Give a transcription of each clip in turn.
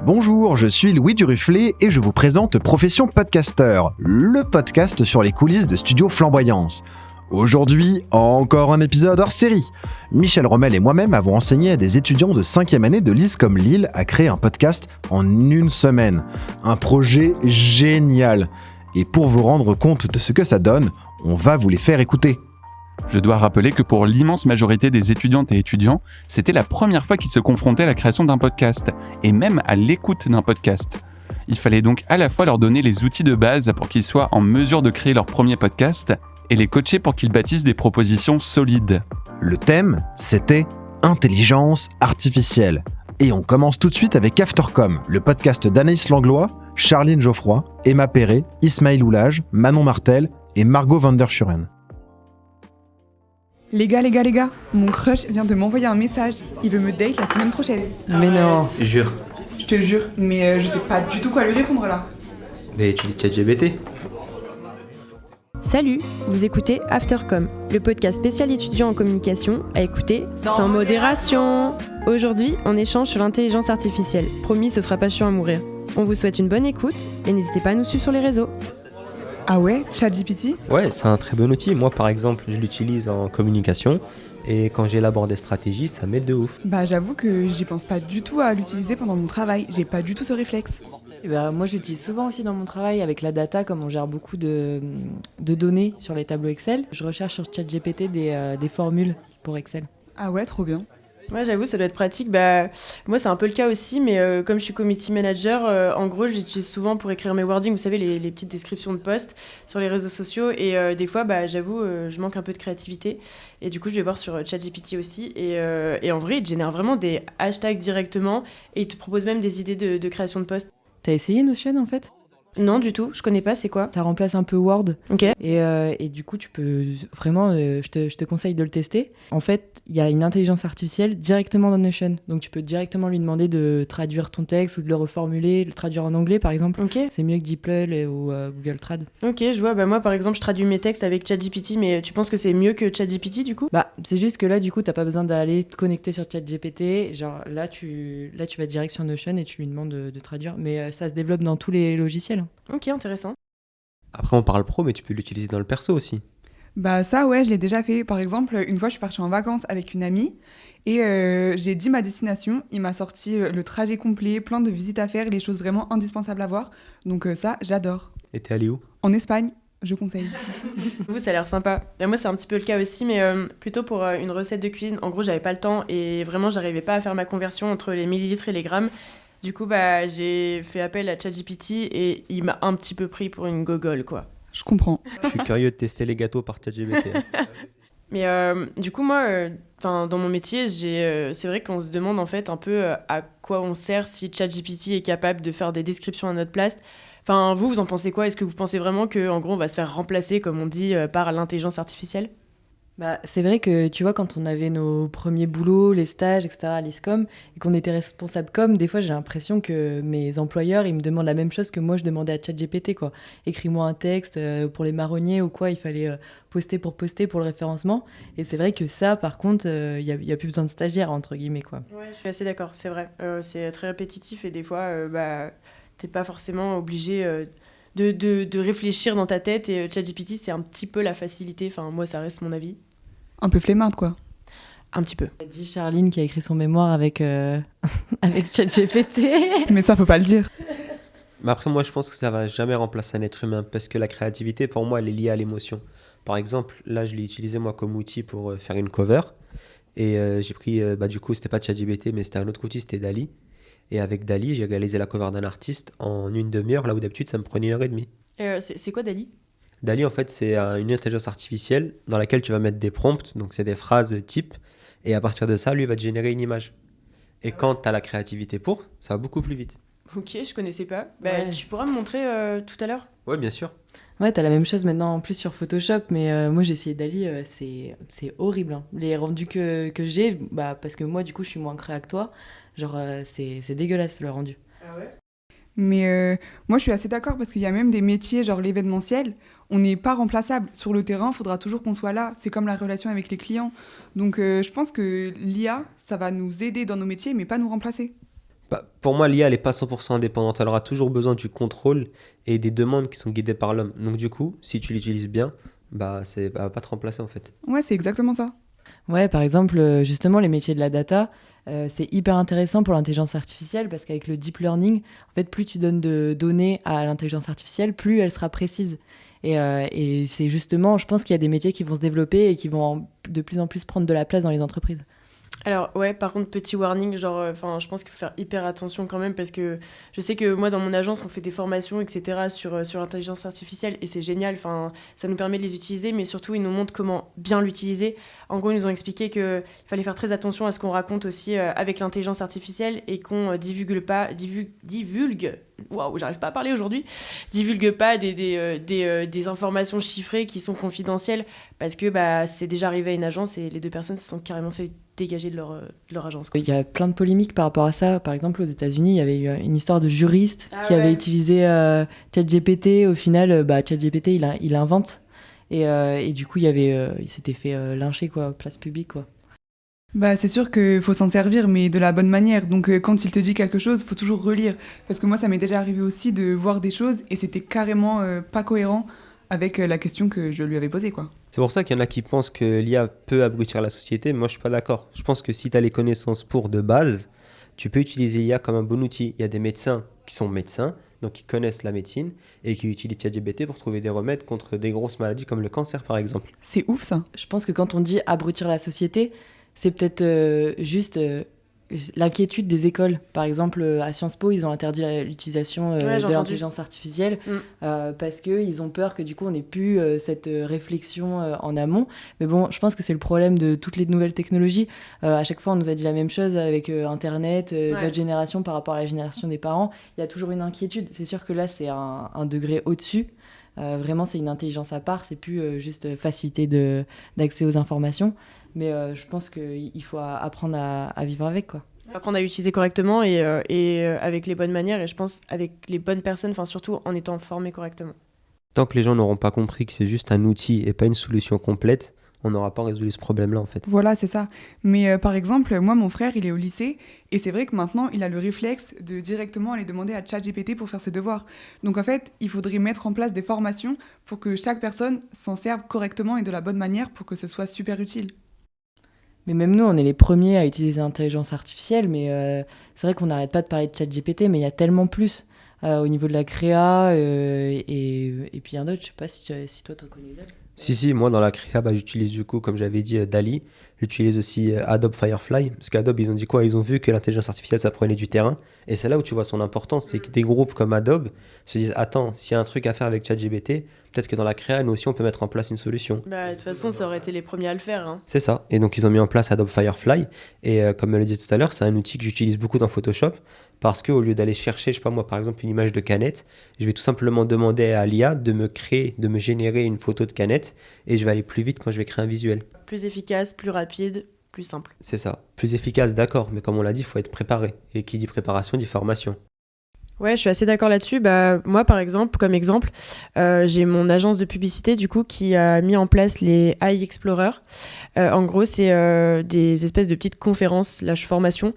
Bonjour, je suis Louis Duruflé et je vous présente Profession Podcaster, le podcast sur les coulisses de Studio Flamboyance. Aujourd'hui, encore un épisode hors série. Michel Rommel et moi-même avons enseigné à des étudiants de 5e année de l'ISCOM Lille à créer un podcast en une semaine. Un projet génial. Et pour vous rendre compte de ce que ça donne, on va vous les faire écouter. Je dois rappeler que pour l'immense majorité des étudiantes et étudiants, c'était la première fois qu'ils se confrontaient à la création d'un podcast, et même à l'écoute d'un podcast. Il fallait donc à la fois leur donner les outils de base pour qu'ils soient en mesure de créer leur premier podcast, et les coacher pour qu'ils bâtissent des propositions solides. Le thème, c'était intelligence artificielle. Et on commence tout de suite avec Aftercom, le podcast d'Anaïs Langlois, Charline Geoffroy, Emma Perret, Ismaël Oulage, Manon Martel et Margot van der Schuren. Les gars, mon crush vient de m'envoyer un message. Il veut me date la semaine prochaine. Mais non. Jure. Je te jure, mais je sais pas du tout quoi lui répondre là. Mais tu dis ChatGPT. Salut, vous écoutez Aftercom, le podcast spécial étudiant en communication à écouter sans modération. Aujourd'hui, on échange sur l'intelligence artificielle. Promis, ce sera pas chiant à mourir. On vous souhaite une bonne écoute et n'hésitez pas à nous suivre sur les réseaux. Ah ouais, ChatGPT ? Ouais, c'est un très bon outil. Moi, par exemple, je l'utilise en communication. Et quand j'élabore des stratégies, ça m'aide de ouf. Bah j'avoue que j'y pense pas du tout à l'utiliser pendant mon travail. J'ai pas du tout ce réflexe. Moi, j'utilise souvent aussi dans mon travail avec la data, comme on gère beaucoup de données sur les tableaux Excel. Je recherche sur ChatGPT des formules pour Excel. Ah ouais, trop bien. Ouais, j'avoue, ça doit être pratique. Moi, c'est un peu le cas aussi, mais comme je suis committee manager, en gros, je l'utilise souvent pour écrire mes wordings, vous savez, les petites descriptions de posts sur les réseaux sociaux. Et des fois, j'avoue, je manque un peu de créativité. Et du coup, je vais voir sur ChatGPT aussi. Et en vrai, il te génère vraiment des hashtags directement et il te propose même des idées de création de posts. T'as essayé Notion en fait ? Non, du tout, je connais pas, c'est quoi ? Ça remplace un peu Word. Ok. Et du coup, tu peux vraiment, je te conseille de le tester. En fait, il y a une intelligence artificielle directement dans Notion. Donc, tu peux directement lui demander de traduire ton texte ou de le reformuler, le traduire en anglais, par exemple. Ok. C'est mieux que DeepL ou Google Trad. Ok, je vois. Moi, par exemple, je traduis mes textes avec ChatGPT, mais tu penses que c'est mieux que ChatGPT, du coup ? C'est juste que là, du coup, t'as pas besoin d'aller te connecter sur ChatGPT. Genre, là, tu vas direct sur Notion et tu lui demandes de traduire. Mais ça se développe dans tous les logiciels. Ok, intéressant. Après, on parle pro, mais tu peux l'utiliser dans le perso aussi. Bah ça ouais, je l'ai déjà fait. Par exemple, une fois je suis partie en vacances avec une amie et j'ai dit ma destination. Il m'a sorti le trajet complet, plein de visites à faire et les choses vraiment indispensables à voir. Donc ça, j'adore. Et t'es allé où ? En Espagne, je conseille. Vous, ça a l'air sympa. Et moi, c'est un petit peu le cas aussi, mais plutôt pour une recette de cuisine. En gros, j'avais pas le temps et vraiment, j'arrivais pas à faire ma conversion entre les millilitres et les grammes. Du coup, j'ai fait appel à ChatGPT et il m'a un petit peu pris pour une gogole, quoi. Je comprends. Je suis curieux de tester les gâteaux par ChatGPT. Mais du coup, moi, dans mon métier, c'est vrai qu'on se demande en fait un peu à quoi on sert si ChatGPT est capable de faire des descriptions à notre place. Enfin, vous en pensez quoi ? Est-ce que vous pensez vraiment qu'en gros, on va se faire remplacer, comme on dit, par l'intelligence artificielle ? C'est vrai que, tu vois, quand on avait nos premiers boulots, les stages, etc., à l'ISCOM, et qu'on était responsable com, des fois, j'ai l'impression que mes employeurs, ils me demandent la même chose que moi, je demandais à ChatGPT, quoi. Écris-moi un texte pour les marronniers ou quoi, il fallait poster pour le référencement. Et c'est vrai que ça, par contre, il y a plus besoin de stagiaires, entre guillemets, quoi. Ouais, je suis assez d'accord, c'est vrai. C'est très répétitif et des fois, t'es pas forcément obligé de réfléchir dans ta tête. Et ChatGPT, c'est un petit peu la facilité. Enfin, moi, ça reste mon avis. Un peu flemmarde quoi. Un petit peu. Dit Charline qui a écrit son mémoire avec ChatGPT. Mais ça, faut pas le dire. Mais après, moi, je pense que ça va jamais remplacer un être humain parce que la créativité, pour moi, elle est liée à l'émotion. Par exemple, là, je l'ai utilisé moi comme outil pour faire une cover. Et j'ai pris, du coup, c'était pas ChatGPT, mais c'était un autre outil, c'était Dall-E. Et avec Dall-E, j'ai réalisé la cover d'un artiste en une demi-heure, là où d'habitude, ça me prenait 1h30. C'est quoi Dall-E ? Dall-E, en fait, c'est une intelligence artificielle dans laquelle tu vas mettre des prompts, donc c'est des phrases type, et à partir de ça, lui, il va te générer une image. Et quand tu as la créativité pour, ça va beaucoup plus vite. Ok, je connaissais pas. Ouais. Tu pourras me montrer tout à l'heure ? Ouais, bien sûr. Ouais, t'as la même chose maintenant en plus sur Photoshop, mais moi j'ai essayé Dall-E, c'est horrible. Hein. Les rendus que j'ai, parce que moi du coup je suis moins créa que toi, c'est dégueulasse le rendu. Ah ouais ? Mais moi, je suis assez d'accord parce qu'il y a même des métiers, genre l'événementiel, on n'est pas remplaçable. Sur le terrain, il faudra toujours qu'on soit là. C'est comme la relation avec les clients. Donc, je pense que l'IA, ça va nous aider dans nos métiers, mais pas nous remplacer. Pour moi, l'IA, elle n'est pas 100% indépendante. Elle aura toujours besoin du contrôle et des demandes qui sont guidées par l'homme. Donc du coup, si tu l'utilises bien, elle va pas te remplacer en fait. Ouais, c'est exactement ça. Ouais, par exemple, justement, les métiers de la data, c'est hyper intéressant pour l'intelligence artificielle parce qu'avec le deep learning, en fait, plus tu donnes de données à l'intelligence artificielle, plus elle sera précise. Et c'est justement, je pense qu'il y a des métiers qui vont se développer et qui vont de plus en plus prendre de la place dans les entreprises. Alors ouais, par contre, petit warning, je pense qu'il faut faire hyper attention quand même parce que je sais que moi, dans mon agence, on fait des formations, etc. sur l'intelligence artificielle et c'est génial, ça nous permet de les utiliser, mais surtout, ils nous montrent comment bien l'utiliser. En gros, ils nous ont expliqué qu'il fallait faire très attention à ce qu'on raconte aussi avec l'intelligence artificielle et qu'on divulgue waouh, j'arrive pas à parler aujourd'hui, divulgue pas des informations chiffrées qui sont confidentielles parce que c'est déjà arrivé à une agence et les deux personnes se sont carrément fait dégager de leur agence, quoi. Il y a plein de polémiques par rapport à ça. Par exemple, aux États-Unis, il y avait eu une histoire de juriste qui avait utilisé ChatGPT. Au final, ChatGPT, il invente. Et du coup, il s'était fait lyncher, quoi, place publique, quoi. C'est sûr qu'il faut s'en servir, mais de la bonne manière. Donc quand il te dit quelque chose, il faut toujours relire. Parce que moi, ça m'est déjà arrivé aussi de voir des choses et c'était carrément pas cohérent avec la question que je lui avais posée, quoi. C'est pour ça qu'il y en a qui pensent que l'IA peut abrutir la société, mais moi je suis pas d'accord. Je pense que si tu as les connaissances pour de base, tu peux utiliser l'IA comme un bon outil. Il y a des médecins qui sont médecins, donc qui connaissent la médecine et qui utilisent ChatGPT pour trouver des remèdes contre des grosses maladies comme le cancer par exemple. C'est ouf ça. Je pense que quand on dit abrutir la société, c'est peut-être juste l'inquiétude des écoles. Par exemple, à Sciences Po, ils ont interdit l'utilisation de l'intelligence artificielle parce qu'ils ont peur que du coup, on n'ait plus cette réflexion en amont. Mais bon, je pense que c'est le problème de toutes les nouvelles technologies. À chaque fois, on nous a dit la même chose avec Internet, notre génération par rapport à la génération des parents. Il y a toujours une inquiétude. C'est sûr que là, c'est un degré au-dessus. Vraiment, c'est une intelligence à part. C'est plus juste facilité d'accès aux informations. Mais je pense qu'il faut apprendre à vivre avec, quoi. Apprendre à l'utiliser correctement et avec les bonnes manières et je pense avec les bonnes personnes, surtout en étant formé correctement. Tant que les gens n'auront pas compris que c'est juste un outil et pas une solution complète, on n'aura pas résolu ce problème-là en fait. Voilà, c'est ça. Mais par exemple, moi, mon frère, il est au lycée et c'est vrai que maintenant, il a le réflexe de directement aller demander à ChatGPT pour faire ses devoirs. Donc en fait, il faudrait mettre en place des formations pour que chaque personne s'en serve correctement et de la bonne manière pour que ce soit super utile. Mais même nous, on est les premiers à utiliser l'intelligence artificielle, mais c'est vrai qu'on n'arrête pas de parler de ChatGPT, mais il y a tellement plus au niveau de la créa et puis un autre, je sais pas si toi, tu connais d'autres. Si, moi dans la créa, j'utilise du coup, comme j'avais dit, DALL-E. J'utilise aussi Adobe Firefly, parce qu'Adobe, ils ont dit quoi? Ils ont vu que l'intelligence artificielle, ça prenait du terrain. Et c'est là où tu vois son importance, c'est que des groupes comme Adobe se disent, attends, s'il y a un truc à faire avec ChatGPT, peut-être que dans la créa, nous aussi, on peut mettre en place une solution. De toute façon, ça aurait été les premiers à le faire. Hein. C'est ça. Et donc, ils ont mis en place Adobe Firefly. Et comme elle le disait tout à l'heure, c'est un outil que j'utilise beaucoup dans Photoshop, parce qu'au lieu d'aller chercher, je sais pas moi, par exemple, une image de canette, je vais tout simplement demander à l'IA de me générer une photo de canette, et je vais aller plus vite quand je vais créer un visuel. Plus efficace, plus rapide, plus simple. C'est ça. Plus efficace, d'accord, mais comme on l'a dit, il faut être préparé. Et qui dit préparation, dit formation. Ouais, je suis assez d'accord là-dessus. Moi, par exemple, comme exemple, j'ai mon agence de publicité du coup qui a mis en place les AI Explorer. En gros, c'est des espèces de petites conférences, formations,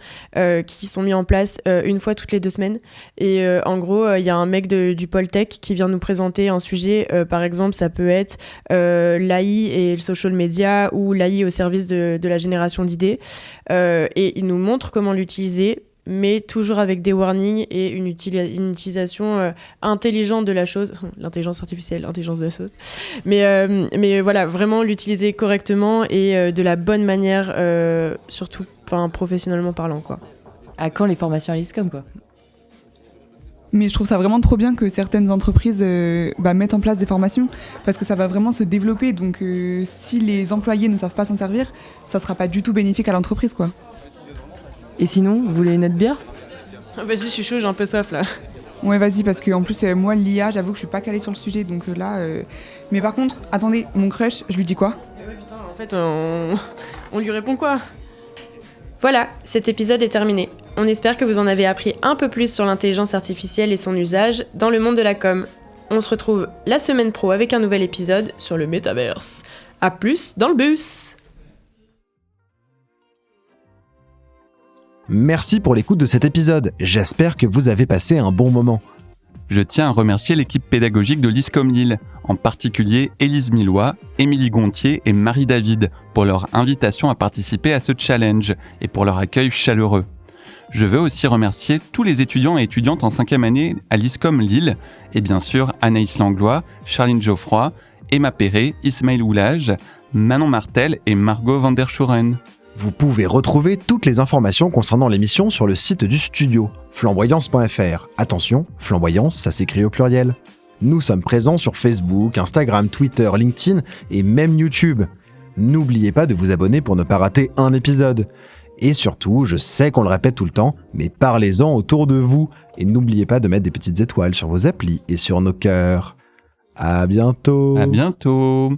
qui sont mis en place une fois toutes les 2 semaines. Et en gros, il y a un mec du pôle tech qui vient nous présenter un sujet. Par exemple, ça peut être l'AI et le social media ou l'AI au service de la génération d'idées. Et il nous montre comment l'utiliser, mais toujours avec des warnings et une utilisation intelligente de la chose. L'intelligence artificielle, l'intelligence de la chose. Mais voilà, vraiment l'utiliser correctement et de la bonne manière, surtout professionnellement parlant, quoi. À quand les formations à l'ISCOM, quoi? Mais je trouve ça vraiment trop bien que certaines entreprises mettent en place des formations parce que ça va vraiment se développer. Donc si les employés ne savent pas s'en servir, ça sera pas du tout bénéfique à l'entreprise, quoi. Et sinon, vous voulez une autre bière? Vas-y, je suis chaud, j'ai un peu soif là. Ouais, vas-y, parce qu'en plus, moi, l'IA, j'avoue que je suis pas calée sur le sujet, donc là... Mais par contre, attendez, mon crush, je lui dis quoi? Ouais, putain, en fait, on lui répond quoi? Voilà, cet épisode est terminé. On espère que vous en avez appris un peu plus sur l'intelligence artificielle et son usage dans le monde de la com. On se retrouve la semaine pro avec un nouvel épisode sur le métaverse. À plus dans le bus! Merci pour l'écoute de cet épisode. J'espère que vous avez passé un bon moment. Je tiens à remercier l'équipe pédagogique de l'ISCOM Lille, en particulier Élise Millois, Émilie Gontier et Marie David, pour leur invitation à participer à ce challenge et pour leur accueil chaleureux. Je veux aussi remercier tous les étudiants et étudiantes en 5e année à l'ISCOM Lille, et bien sûr Anaïs Langlois, Charline Geoffroy, Emma Perret, Ismaël Oulage, Manon Martel et Margot van der Schuren. Vous pouvez retrouver toutes les informations concernant l'émission sur le site du studio, flamboyance.fr. Attention, flamboyance, ça s'écrit au pluriel. Nous sommes présents sur Facebook, Instagram, Twitter, LinkedIn et même YouTube. N'oubliez pas de vous abonner pour ne pas rater un épisode. Et surtout, je sais qu'on le répète tout le temps, mais parlez-en autour de vous. Et n'oubliez pas de mettre des petites étoiles sur vos applis et sur nos cœurs. À bientôt. À bientôt.